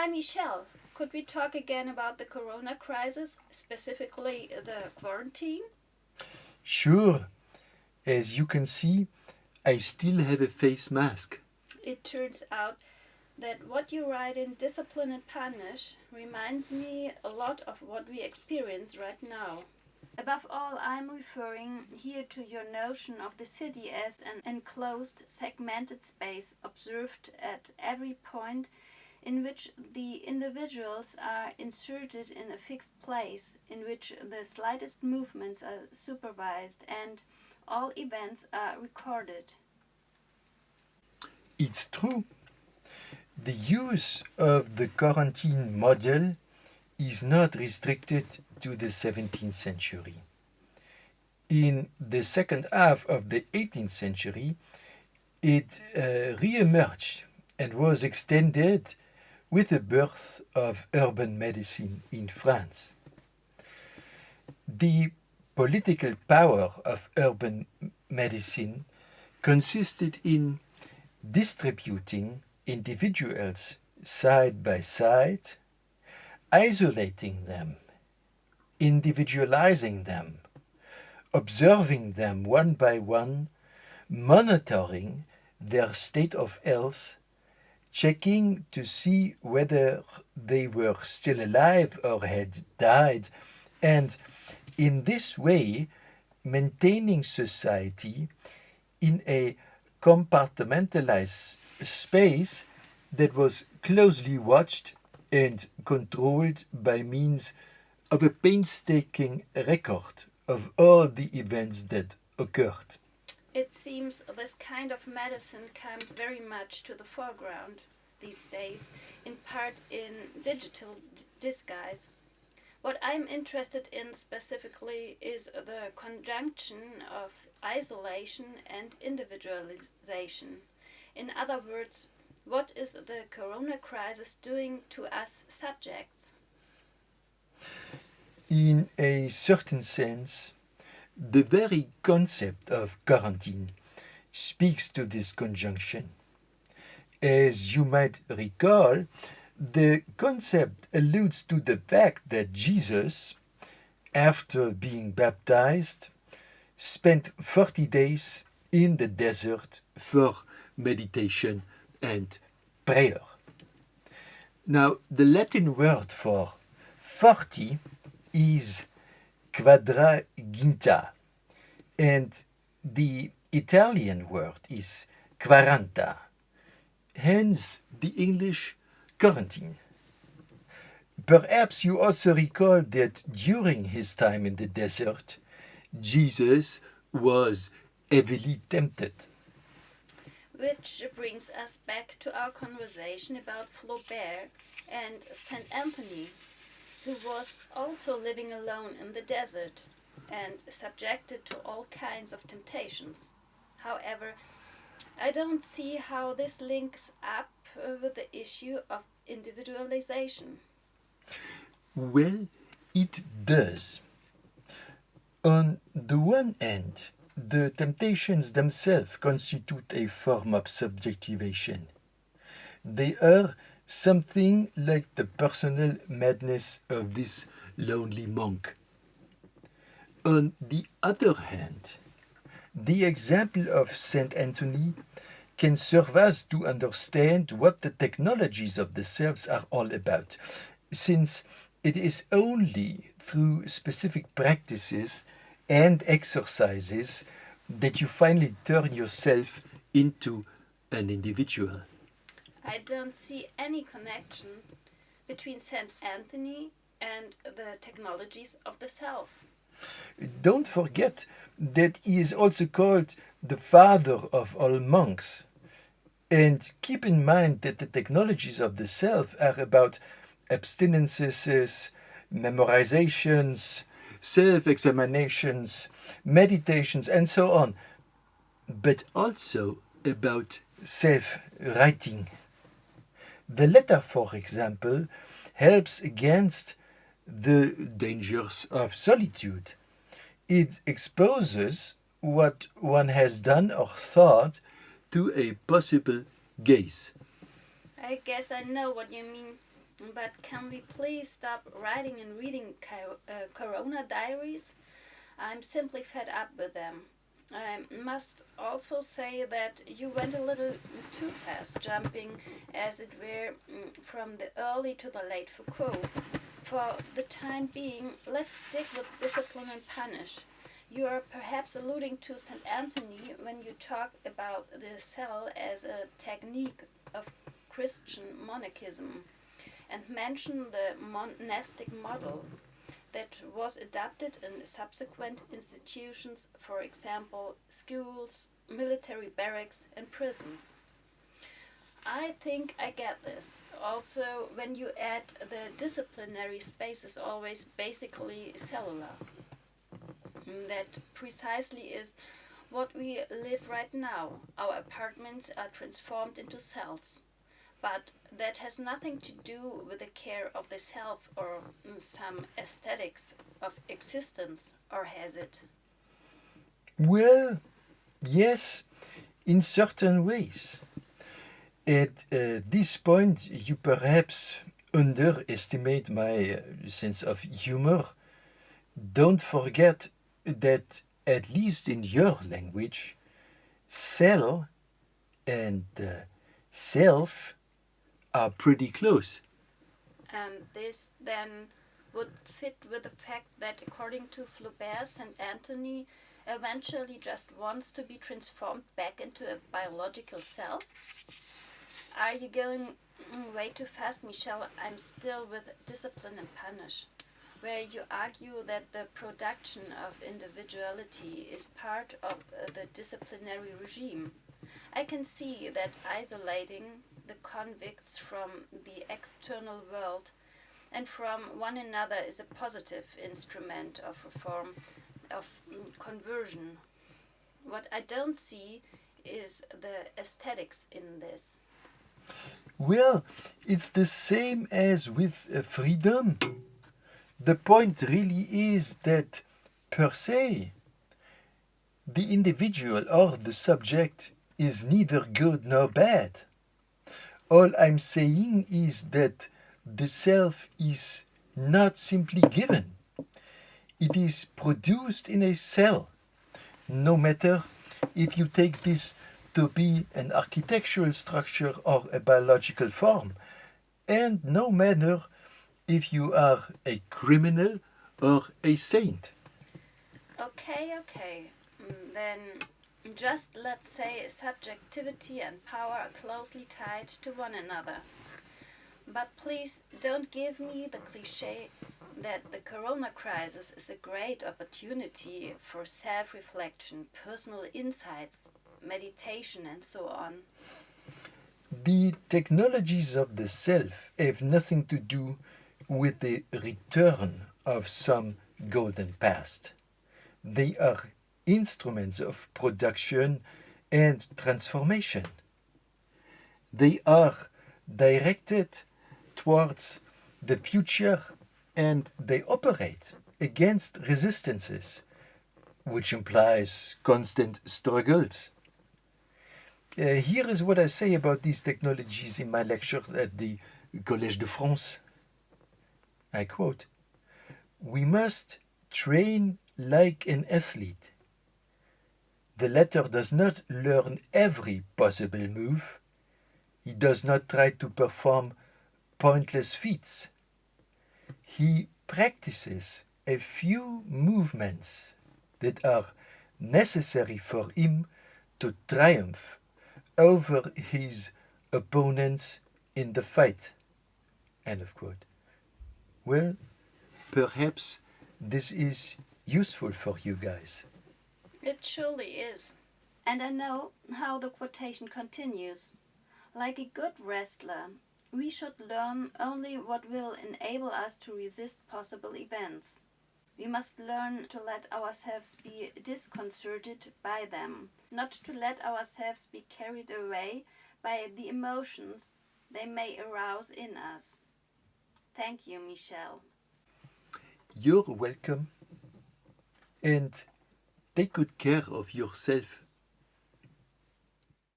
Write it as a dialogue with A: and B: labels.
A: Hi, Michel. Could we talk again about the corona crisis, specifically the quarantine?
B: Sure, as you can see, I still have a face mask.
A: It turns out that what you write in Discipline and Punish reminds me a lot of what we experience right now. Above all, I'm referring here to your notion of the city as an enclosed, segmented space observed at every point in which the individuals are inserted in a fixed place, in which the slightest movements are supervised and all events are recorded.
B: It's true. The use of the quarantine model is not restricted to the 17th century. In the second half of the 18th century, it re-emerged and was extended with the birth of urban medicine in France. The political power of urban medicine consisted in distributing individuals side by side, isolating them, individualizing them, observing them one by one, monitoring their state of health, checking to see whether they were still alive or had died, and in this way maintaining society in a compartmentalized space that was closely watched and controlled by means of a painstaking record of all the events that occurred.
A: It seems this kind of medicine comes very much to the foreground these days, in part in digital disguise. What I'm interested in specifically is the conjunction of isolation and individualization. In other words, what is the corona crisis doing to us subjects?
B: In a certain sense, the very concept of quarantine speaks to this conjunction. As you might recall, the concept alludes to the fact that Jesus, after being baptized, spent 40 days in the desert for meditation and prayer. Now, the Latin word for 40 is quadraginta, and the Italian word is quaranta, hence the English quarantine. Perhaps you also recall that during his time in the desert, Jesus was heavily tempted.
A: Which brings us back to our conversation about Flaubert and Saint Anthony, who was also living alone in the desert and subjected to all kinds of temptations. However, I don't see how this links up with the issue of individualization.
B: Well, it does. On the one hand, the temptations themselves constitute a form of subjectivation. They are something like the personal madness of this lonely monk. On the other hand, the example of Saint Anthony can serve us to understand what the technologies of the selves are all about, since it is only through specific practices and exercises that you finally turn yourself into an individual.
A: I don't see any connection between Saint Anthony and the technologies of the self.
B: Don't forget that he is also called the father of all monks. And keep in mind that the technologies of the self are about abstinences, memorizations, self-examinations, meditations, and so on, but also about self-writing. The letter, for example, helps against the dangers of solitude. It exposes what one has done or thought to a possible gaze.
A: I guess I know what you mean. But can we please stop writing and reading Corona diaries? I'm simply fed up with them. I must also say that you went a little too fast, jumping, as it were, from the early to the late Foucault. For the time being, let's stick with discipline and punish. You are perhaps alluding to St. Anthony when you talk about the cell as a technique of Christian monachism and mention the monastic model that was adopted in subsequent institutions, for example, schools, military barracks, and prisons. I think I get this. Also, when you add the disciplinary space is always basically cellular. That precisely is what we live right now. Our apartments are transformed into cells. But that has nothing to do with the care of the self or some aesthetics of existence, or has it?
B: Well, yes, in certain ways. At this point, you perhaps underestimate my sense of humor. Don't forget that, at least in your language, cell and self are pretty close.
A: And this then would fit with the fact that, according to Flaubert, St. Anthony eventually just wants to be transformed back into a biological cell? Are you going way too fast, Michel? I'm still with discipline and punish, where you argue that the production of individuality is part of the disciplinary regime. I can see that isolating the convicts from the external world and from one another is a positive instrument of reform, of conversion. What I don't see is the aesthetics in this.
B: Well, it's the same as with freedom. The point really is that, per se, the individual or the subject is neither good nor bad. All I'm saying is that the self is not simply given. It is produced in a cell, no matter if you take this to be an architectural structure or a biological form, and no matter if you are a criminal or a saint.
A: Okay. Then just let's say subjectivity and power are closely tied to one another. But please don't give me the cliche that the corona crisis is a great opportunity for self-reflection, personal insights, meditation, and so on.
B: The technologies of the self have nothing to do with the return of some golden past. They are instruments of production and transformation. They are directed towards the future and they operate against resistances, which implies constant struggles. Here is what I say about these technologies in my lecture at the Collège de France. I quote, "We must train like an athlete. The latter does not learn every possible move. He does not try to perform pointless feats. He practices a few movements that are necessary for him to triumph over his opponents in the fight." End of quote. Well, perhaps this is useful for you guys.
A: It surely is. And I know how the quotation continues. Like a good wrestler, we should learn only what will enable us to resist possible events. We must learn to let ourselves be disconcerted by them, not to let ourselves be carried away by the emotions they may arouse in us. Thank you, Michel.
B: You're welcome. And take good care of yourself